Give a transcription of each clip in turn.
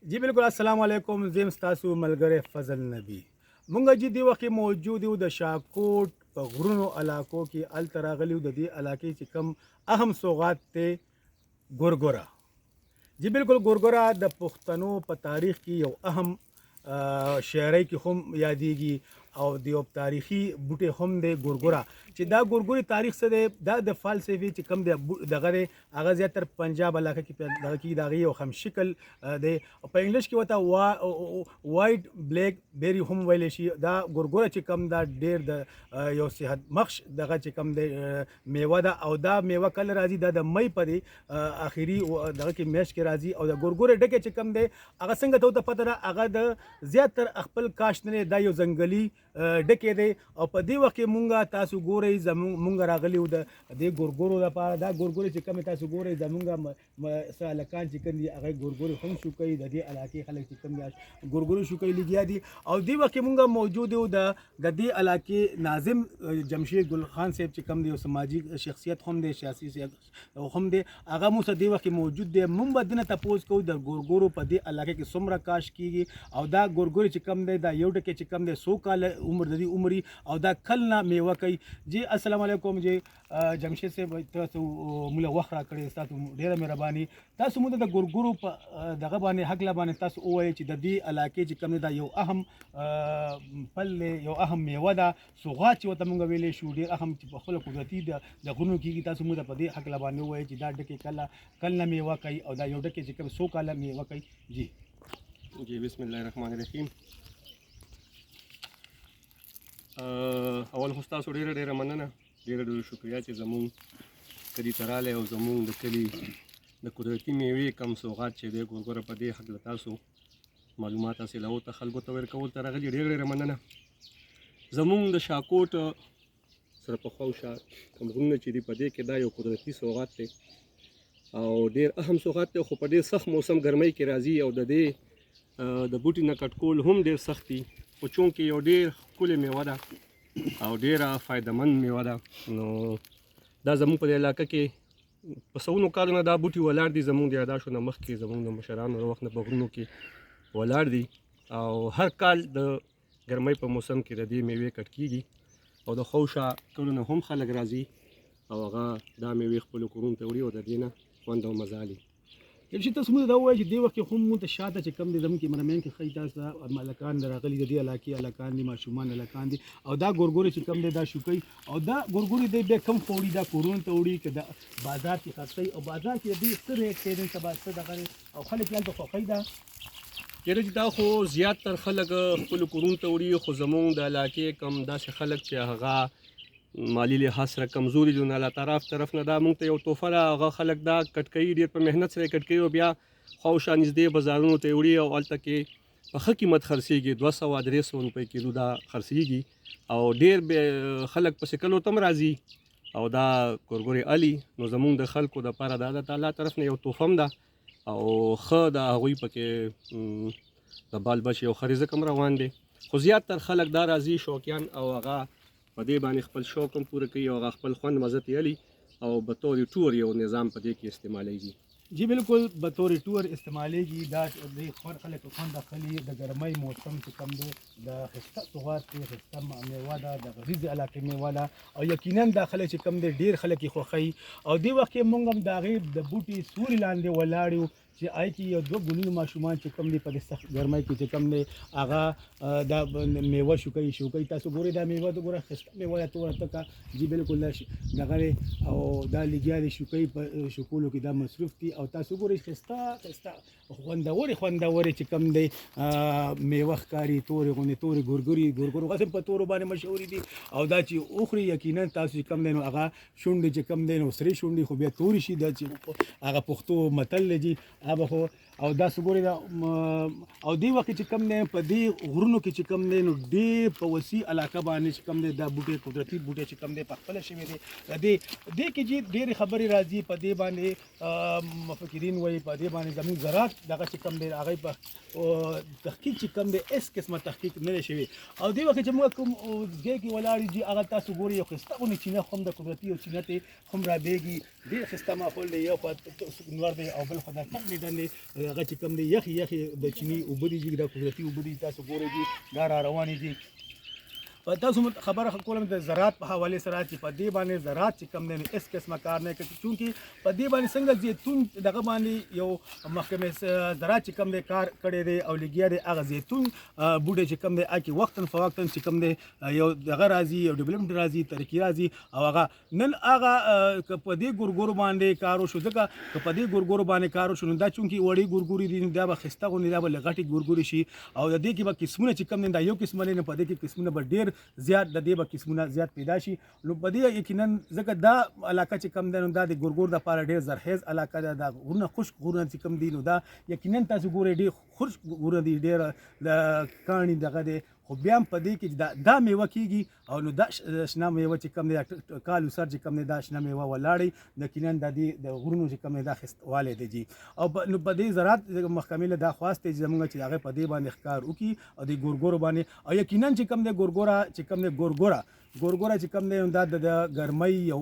जी बिल्कुल अस्सलाम वालेकुम ज़िम स्तासु मलगरे फजल नबी मुंगा जी दी वक्त मौजूद यू द शाकोट په غرونو علاقو کې ال تراغلی د دې علاقې چې کم اهم سوغات ته ګورګورا جی بالکل ګورګورا د پښتنو په تاریخ کې یو اهم شاعرۍ کې هم یادېږي او د یو تاریخي بوټي هم دی ګورګورا چې دا ګورګوري تاریخ څه دی دا د فلسفي چې کم دی دغه دی هغه زیاتر پنجاب علاقه کې دغه کې دغه یو هم شکل دی په انګلیش کې وته وایټ بلیک بیری هم ویل شي دا ګورګورا چې کم دا ډیر د یو صحت مخش دغه چې کم دی میوه ده او دا میوه کله راځي دا د مې په اخیری دغه کې میش کې راځي او د ګورګوري ډکه چې کم دی هغه څنګه ته پته ده هغه د زیاتر خپل کاشت نه دا یو ځنګلي ډکې دی او په دې وخت کې مونږه تاسو ګورئ مونږ راغلی د دې ګورګورو لپاره دا ګورګوري چې کم تاسو ګورئ زمونږه سالکان چې کوم دي هغه ګورګوري هم شو کوي د دې علاقې خلک چې کوم دي ګورګوري شو کوي لګیا دي او دې وخت کې مونږه موجود یو د دې علاقې ناظم جمشید ګل خان صاحب چې کوم دي سماجی شخصیت هم دي سیاسي هم دي هغه مو څه دې وخت موجود دي مونږ بدنه تاسو کو د ګورګورو په دې علاقې کې څومره کاش کیږي او دا ګورګوري چې کم دی دا یو ټکی چې کم دی 100 کال عمر د دې عمرې او دا کل نه میوه کوي جی السلام علیکم جی جمشید صاحب تاسو موږ وخت را کړی تاسو ډیره مهرباني تاسو موږ د ګورګورو په دغه باندې حق لا باندې تاسو وایي چې د دې علاقې چې کم دی دا یو اهم پل یو اهم میوه ده سوغات چې وته موږ ویلې شو ډیر اهم چې په خپل قدرتي د غرونو کې تاسو موږ په دې حق لا باندې وایي چې دا ډکه کله نه میوه کوي او دا یو ډکه چې کم 100 کال میوه کوي جی بسم الله الرحمن الرحیم اول خو ستاسو ډیره مننه ډیره شکریا چې زمونږ کلي ته راغلی او زمونږ د کلي د قدرتي میوې کم سوغات چې دی ګورګوره په دې هکله تاسو معلومات حاصلولو ته خلکو ته ورکولو ته راغلي ډیره مننه زمونږ د شاکوټ سره پخوا وشه کوم غرونه چې دي په دې کې دا یو قدرتي سوغات دی او ډیر اهم سوغات دی خو په ډیر سخت موسم ګرمۍ کې راځي او د دې د بوټي نه کټکول هم ډیر سخت دي خو چونکې یو ډیر ښکلې میوه ده او ډیره فایدهمند میوه ده نو دا زموږ په دې علاقه کې په سونو کالونو دا بوټي ولاړ دي زموږ د یاداشتو نه مخکې زموږ د مشرانو د وخت نه په غرونو کې ولاړ دي او هر کال د ګرمۍ په موسم کې د دې میوې کټ کېږي او د خوشه کلونو هم خلک راځي او هغه دا میوې خپلو کورونو ته وړي او د دې نه خوند او مزه اخلي چې تاسو موږ دا وایي چې دې وخت کې هم مو ته شاته چې کم دي زموږ کې مرمن کې خی تاسو ملکان راغلي د دې علاقې علاقان دي ماشومان علاقان دي او دا ګورګوري چې کم دي دا شوکي او دا ګورګوري دې به کم فوري دا کورون ته وړي چې دا بازار کې خرڅي او بازار کې دې ستر ریټ ته سبا څه دغه او خلک یې په خوخی دا یره چې دا خو زیاتره خلک خپل کورون ته وړي خو زمونږ د علاقې کم داسې خلک چې هغه مالی لحاظ سره کمزوري دي نو الله طرف نه دا موږ ته یو تحفه ده هغه خلک دا کټکوي ډېر په محنت سره کټکوي او بیا خواوشا نږدې بازارونو ته وړي او هلته کې په ښه قیمت خرڅېږي 200-300 روپۍ کیلو دا خرڅېږي او ډېر خلک پسې کلو ته هم راځي او دا ګورګورې الي نو زمونږ د خلکو دپاره دا د الله طرف نه یو تحفه هم ده او ښه د هغوی پکې د بال بچ یو ښه رزق هم روان دی خو زیاتر خلک دا راځي شوقیان او هغه په دې باندې خپل شوق هم پوره کوي او هغه خپل خوند مزه تیالي او به طور ټور یو نظام په دې کې استعمالیږي جی بالکل به طور ټور استعمالیږي دا د خلک خوند اخلي د ګرمۍ موسم چې کم دی د خسته سوغات کې خسته میوه ده د غریزي علاقې میوه ده او یقینا دا خلک چې کم دی ډېر خلک یې خوښوي او دې وخت کې موږ هم د هغې د بوټي سوري لاندې ولاړ یو چې آی کې یو 2 ګونی ماشومان چې کم دی په سخت ګرمۍ کې چې کم دی هغه دا میوه شوکي تاسو ګورئ دا میوه د ګوره خسته میوه ده توره تکه جی بالکل دغه او دا لګیا دی شوکي په شکولو کې دا مصروف دي او تاسو ګورئ خسته خوندورې چې کم دی میوه ښکاري تورې غوندې تورې ګورګورو غصب په تورو باندې مشهورې دي او دا چې اخري یقینا تاسو چې کم دی نو هغه شونډې چې کم دی نو سرې شونډې خو بیا تورې شي دا چې هغه پښتو متل دی هغه خو او دا څګوري دا او دی وخت چې کم نه په دې غرونو کې چې کم نه نو ډېر په وسیع علاقه باندې چې کم نه دا بوټي قدرتي بوټي چې کم نه په خپل شوی دی دې کې چې ډېر خبري راځي په دې باندې مفکرین وایي په دې باندې زموږ زراعت دغه چې کم دی هغه په تحقیق چې کم دی اس قسمه تحقیق نه شوی او دی وخت چې موږ کوم ځای کې ولاړ دي هغه تاسو ګوري یو خستهونه چې نه هم د قدرتي او چې نه هم را بیږي ډېر خسته ماحول دی یو په نور دی او بل خدای کم دی ډنډې هغه چې کوم دی یخې د چینی اوبه دي دا قدرتي اوبه دي تاسو ګورئ چې دا را روانې دي په تاسو خبره کولم د زراعت په حواله سره چې په دې باندې زراعت چې کم دی اس قسمه کار نه کوي چونکی په دې باندې څنګه زیتون دغه باندې یو محکمه زراعت چې کم دی کار کړی دی او لګیا دی هغه زیتون بوټي چې کم دی اکی وختن فوقتن چې کم دی یو دغه راځي یو ډیولپمنٹ راځي ترقی راځي او هغه نن هغه په دې ګورګورو باندې کارو شو ځکه په دې ګورګورو باندې کارو شو دا چونکی وړي ګورګوري دي دا به خسته غونې دا به لغټي ګورګوري شي او د دې کې به قسمونه چې کم دی دا یو قسم نه په دې کې قسمونه به ډیر زیات د دې به قسمونه زیات پیدا شي نو په دې یقینا ځکه دا علاقه چې کم دی نو دا د ګورګور د پاره ډیر زرخیز علاقه ده دا غرونه خشک غرونه چې کم دي نو دا یقینا تاسو ګورئ ډیر خشک غرونه دي ډیر د کاڼي دغه دی خو بیا هم په دې کې دا میوه کېږي او نو دا شنه میوه چې کم دی کال سر چې کم دی دا شنه میوه ولاړې یقینا د دې د غرونو چې کم دی دا خستوالی دی جي او نو په دې زراعت محکمې له دا خواست دی چې زموږ چې هغه په دې باندې ښکار وکړي او د ګورګورو باندې او یقینا چې کم دی ګورګوره چې کم دی دا د ګرمۍ یو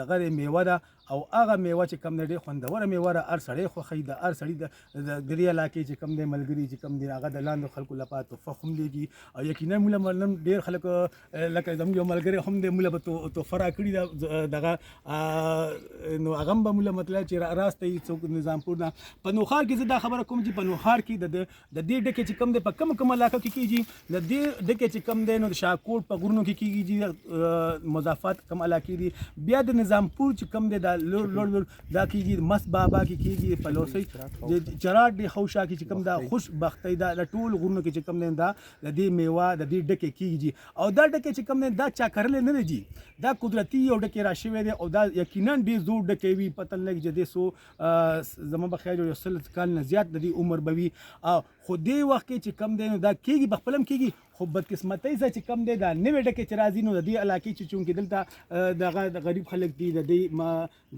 دغه میوه ده او هغه میوه چې کم دی ډېر خوندوره میوه ده هر سړی خوښوي د هر سړي د دې علاقې چې کم دی ملګري چې کم دی هغه د لاندې خلکو لپاره تحفه هم لیږي او یقینا موږ نن ډېر خلک لکه زموږ یو ملګری هم دی موږ به تحفه راکړي ده دغه نو هغه هم به موږ مطلب چې راسته یې څوک نظامپور نه په نوښار کې زه دا خبره کوم چې په نوښار کې د دې ډکې چې کم دی په کوم علاقه کې کېږي د دې ډکې چې کم دی نو د شاهکوټ په غرونو کې کېږي مضافات کم علاقې دي بیا د نظامپور چې کم دی دا لوړ دا کېږي مست بابا کې کېږي پلوسۍ د چراټ دی خوشا کې چې کم دا خوشبختۍ دا د ټول غرونو کې چې کم دی دا د دې میوه د دې ډکې کېږي او دا ډکې چې کم دی دا چا کرلې نه دی دا قدرتي یو ډکې را شوی دی او دا یقینا ډېر زوړ ډکې وي پته نه لګي چې دې سو زما به خیر یو سل کال نه زیات د دې عمر به وي خو دې وخت کې چې کم دی نو دا کېږي په خپل هم کېږي خو بدقسمتۍ سره چې کم دی دا نوې ډکې چې راځي نو د دې علاقې چې چونکې دلته دغه د غریب خلک دي د دې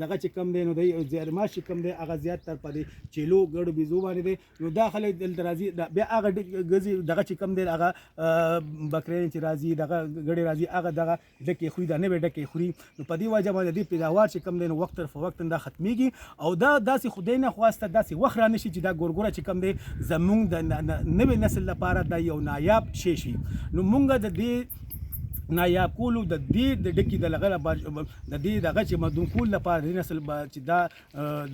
دغه چې کم دی نو د زیارماش چې کم دی هغه زیاتتر په دې چیلو ګړو بیزو باندې دی نو دا خلک دلته راځي بیا هغه ګزي دغه چې کم دی هغه بکرې چې راځي دغه ګړې راځي هغه دغه ډکې خوري دا نوې ډکې خوري نو په دې وجه باندې د دې پیداوار چې کم دی نو وخت په وخت دا ختمیږي او دا داسې خدای نه خواسته داسې وخت را نشي چې دا ګورګوره چې کم دی زمونږ د نوې نسل لپاره دا یو نایاب شی شي نو مونږ د دې نایاب کولو د دې د ډکې د لغه د دې دغه چې مدون کول لپاره د نسل چې دا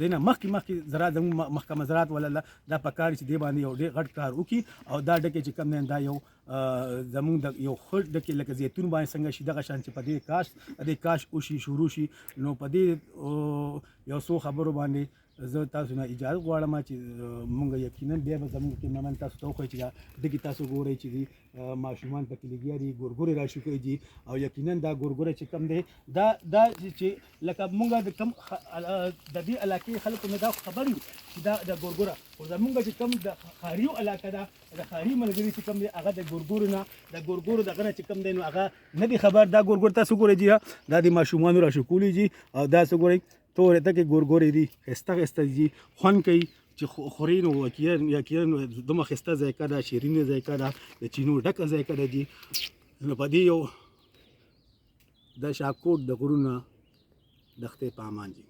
د نه مخکې زراعت زموږ محکمه زراعت ولا دا په کار چې دی باندې یو ډېر غټ کار وکړي او دا ډکې چې کم دی دا یو زموږ د یو ښه ډکې لکه زیتون باندې څنګه شي دغه شان چې په دې کاش وشي شروع شي نو په دې یو څو خبرو باندې زه تاسو نه اجازه غواړم چې مونږ یقینا بیا به زموږ کیمرمن تاسو ته وښایي چې دا ډکې تاسو ګورئ چې دي ماشومان پکې لګیا دي ګورګورې را شو کوي دي او یقینا دا ګورګورې چې کم دی دا چې لکه مونږ د کم د دې علاقې خلکو نه دا خبر یو چې دا د ګورګوره خو زمونږ چې کم د ښاریو علاقه ده د ښاري ملګري چې کم دی هغه د ګورګورو نه د ګورګورو دغه نه چې کم دی نو هغه نه دی خبر دا ګورګور تاسو ګورئ جي دا د ماشومانو را شو کولی دي او دا څه ګورئ تورې تکې ګورګورې دي ښایسته دي خوند کوي چې خوري نو یقینا دومره ښایسته ذایقه ده شیرینه ذایقه ده د چینو ډکه ذایقه ده دي نو په دې یو د شاهکوټ د غرونه دښتې په امان دي